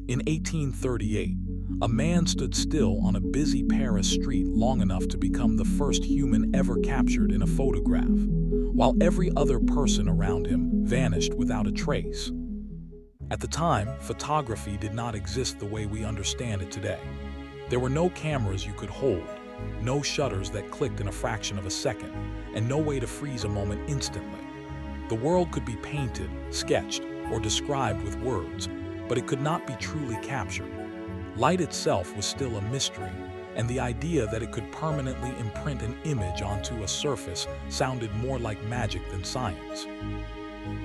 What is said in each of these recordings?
In 1838, a man stood still on a busy Paris street long enough to become the first human ever captured in a photograph, while every other person around him vanished without a trace. At the time, photography did not exist the way we understand it today. There were no cameras you could hold, no shutters that clicked in a fraction of a second, and no way to freeze a moment instantly. The world could be painted, sketched, or described with words, but it could not be truly captured. Light itself was still a mystery, and the idea that it could permanently imprint an image onto a surface sounded more like magic than science.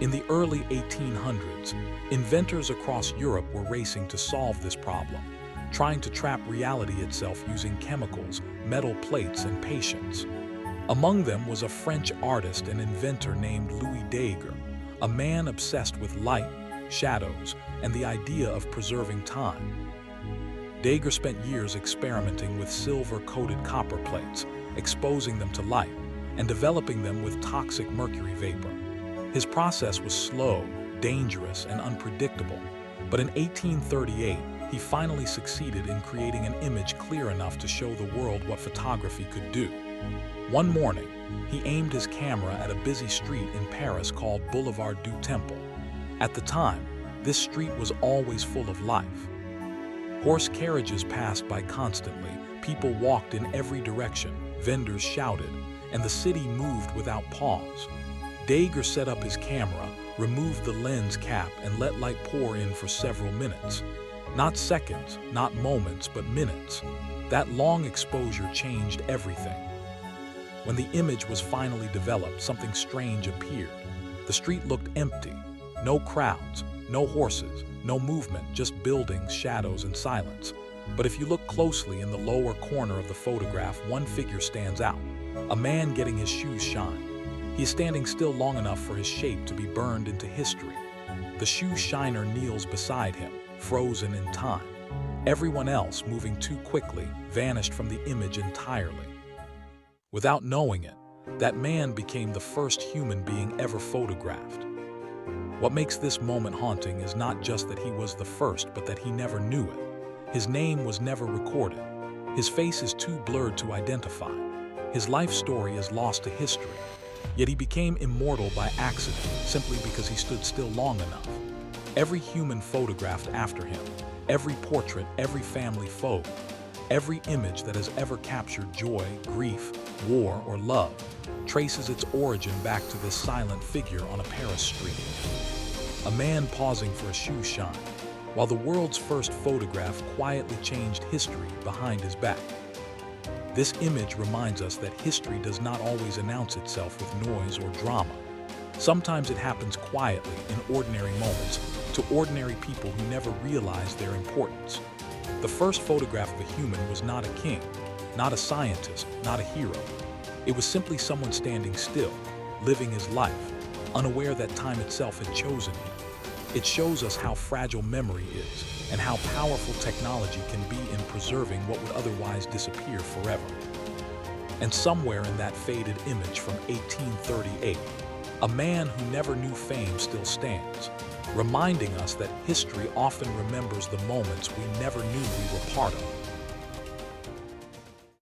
In the early 1800s, inventors across Europe were racing to solve this problem, trying to trap reality itself using chemicals, metal plates, and patience. Among them was a French artist and inventor named Louis Daguerre, a man obsessed with light, shadows, and the idea of preserving time. Daguerre spent years experimenting with silver-coated copper plates, exposing them to light, and developing them with toxic mercury vapor. His process was slow, dangerous, and unpredictable, but in 1838, he finally succeeded in creating an image clear enough to show the world what photography could do. One morning, he aimed his camera at a busy street in Paris called Boulevard du Temple. At the time, this street was always full of life. Horse carriages passed by constantly, people walked in every direction, vendors shouted, and the city moved without pause. Daguerre set up his camera, removed the lens cap, and let light pour in for several minutes. Not seconds, not moments, but minutes. That long exposure changed everything. When the image was finally developed, something strange appeared. The street looked empty. No crowds, no horses, no movement, just buildings, shadows, and silence. But if you look closely in the lower corner of the photograph, one figure stands out. A man getting his shoes shine. He is standing still long enough for his shape to be burned into history. The shoe shiner kneels beside him, frozen in time. Everyone else, moving too quickly, vanished from the image entirely. Without knowing it, that man became the first human being ever photographed. What makes this moment haunting is not just that he was the first, but that he never knew it. His name was never recorded. His face is too blurred to identify. His life story is lost to history. Yet he became immortal by accident, simply because he stood still long enough. Every human photographed after him, every portrait, every family photo, every image that has ever captured joy, grief, war, or love, traces its origin back to this silent figure on a Paris street. A man pausing for a shoe shine, while the world's first photograph quietly changed history behind his back. This image reminds us that history does not always announce itself with noise or drama. Sometimes it happens quietly in ordinary moments to ordinary people who never realized their importance. The first photograph of a human was not a king, not a scientist, not a hero. It was simply someone standing still, living his life, unaware that time itself had chosen him. It shows us how fragile memory is and how powerful technology can be in preserving what would otherwise disappear forever. And somewhere in that faded image from 1838, a man who never knew fame still stands, reminding us that history often remembers the moments we never knew we were part of.